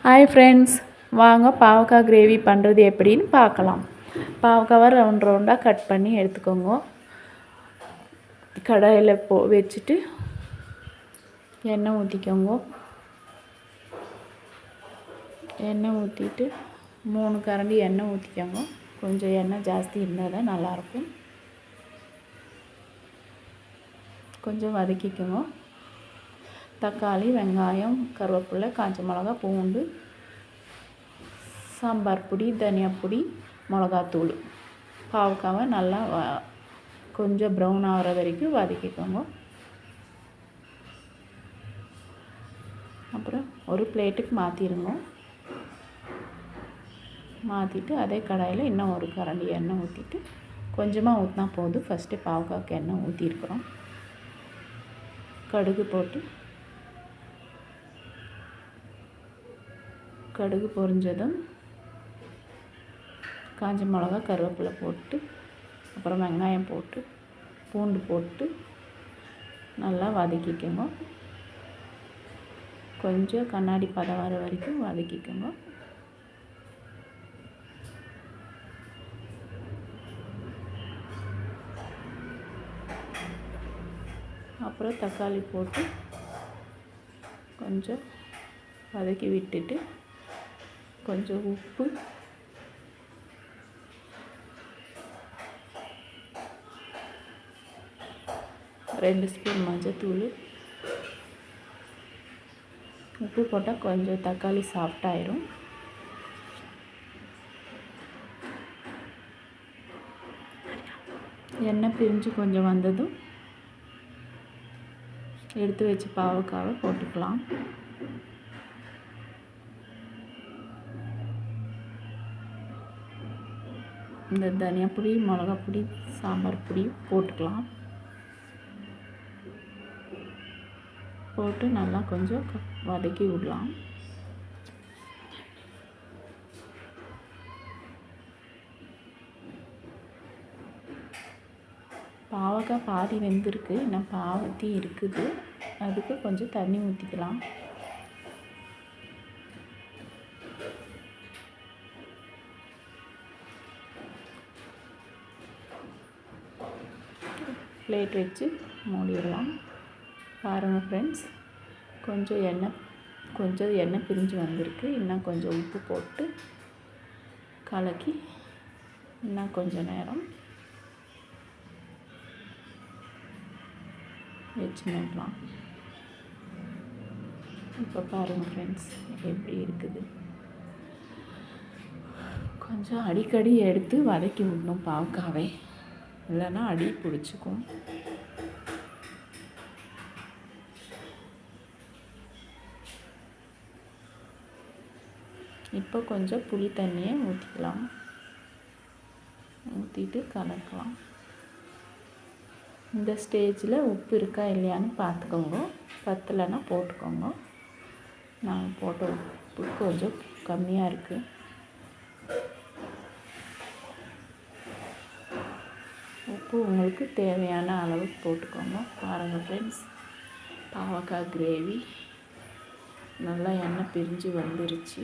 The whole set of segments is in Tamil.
ஹாய் ஃப்ரெண்ட்ஸ், வாங்க பாவக்காய் கிரேவி பண்ணுறது எப்படின்னு பார்க்கலாம். பாவக்காவை ரவுண்டாக கட் பண்ணி எடுத்துக்கோங்க. கடாயில் வச்சுட்டு எண்ணெய் ஊற்றிக்கோங்க. எண்ணெய் ஊற்றிட்டு 3 கரண்டி எண்ணெய் ஊற்றிக்கோங்க. கொஞ்சம் எண்ணெய் ஜாஸ்தி இருந்தால் தான் நல்லாயிருக்கும். கொஞ்சம் வதக்கிக்கோங்க. தக்காளி, வெங்காயம், கருவேப்பிலை, காஞ்ச மிளகா, பூண்டு, சாம்பார் பொடி, தனியா பொடி, மிளகாத்தூள், பாவக்காவை நல்லா கொஞ்சம் ப்ரௌன் ஆகிற வரைக்கும் வதக்கிக்கோங்க. அப்புறம் ஒரு பிளேட்டுக்கு மாற்றிடுங்க. மாற்றிட்டு அதே கடாயில் இன்னும் ஒரு கரண்டி எண்ணெய் ஊற்றிட்டு கொஞ்சமாக ஊற்றினா போதும். ஃபஸ்ட்டு பாவக்காய்க்கு எண்ணெய் ஊற்றிருக்கிறோம். கடுகு போட்டு கடுகு பொரிஞ்சதும் காஞ்ச மிளகா, கருவேப்பிலை போட்டு அப்புறம் வெங்காயம் போட்டு பூண்டு போட்டு நல்லா வதக்கிக்கோங்க. கொஞ்சம் கண்ணாடி பதம் வர வரைக்கும் வதக்கிக்கோங்க. அப்புறம் தக்காளி போட்டு கொஞ்சம் வதக்கி விட்டுட்டு கொஞ்சம் உப்பு, ரெண்டு ஸ்பூன் மஞ்சத்தூள். உப்பு போட்டால் கொஞ்சம் தக்காளி சாஃப்டாயிரும். எண்ணெய் பிரிஞ்சு கொஞ்சம் வந்ததும் எடுத்து வச்சு பாவக்காவை போட்டுக்கலாம். இந்த தனியா பொடி, மிளகா பொடி, சாம்பார் பொடி போட்டுக்கலாம். போட்டு நல்லா கொஞ்சம் வதக்கி விடலாம். பாவக்காய் பாதி வெந்திருக்கு, இன்னும் பாவத்தி இருக்குது. அதுக்கு கொஞ்சம் தண்ணி ஊற்றிக்கலாம். பிளேட் வச்சு மூடிடலாம். பாருங்கள் ஃப்ரெண்ட்ஸ், கொஞ்சம் எண்ணெய் பிரிஞ்சு வந்திருக்கு. இன்னும் கொஞ்சம் உப்பு போட்டு கலக்கி இன்னும் கொஞ்சம் நேரம் வச்சு நடலாம். இப்போ பாருங்கள் ஃப்ரெண்ட்ஸ் எப்படி இருக்குது. கொஞ்சம் அடிக்கடி எடுத்து வதக்கி விடணும் பாவக்காவை, இல்லைன்னா அடி பிடிச்சிக்கும். இப்போ கொஞ்சம் புளி தண்ணியை ஊற்றிக்கலாம். ஊற்றிட்டு கலக்கலாம். இந்த ஸ்டேஜில் உப்பு இருக்கா இல்லையான்னு பார்த்துக்கோங்க. பத்தலைன்னா போட்டுக்கோங்க. நான் போட்ட உப்பு கொஞ்சம் கம்மியாக இருக்குது. உப்பு உங்களுக்கு தேவையான அளவுக்கு போட்டுக்கோங்க. பாருங்கள் ஃப்ரெண்ட்ஸ், பாவக்காய் கிரேவி நல்லா எண்ணெய் பிரிஞ்சு வந்துருச்சு.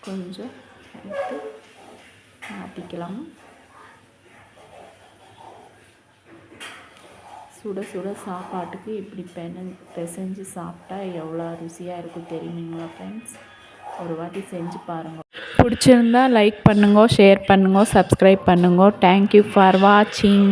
கொஞ்சம் எடுத்து மாற்றிக்கலாம். சுட சுட சாப்பாட்டுக்கு இப்படி பிசைஞ்சு சாப்பிட்டா எவ்வளோ ருசியாக இருக்கும் தெரியுங்களா ஃப்ரெண்ட்ஸ்? ஒரு வாட்டி செஞ்சு பாருங்கள். பிடிச்சிருந்தா லைக் பண்ணுங்க, ஷேர் பண்ணுங்க, சப்ஸ்கிரைப் பண்ணுங்க. தேங்க்யூ ஃபார் வாட்சிங்.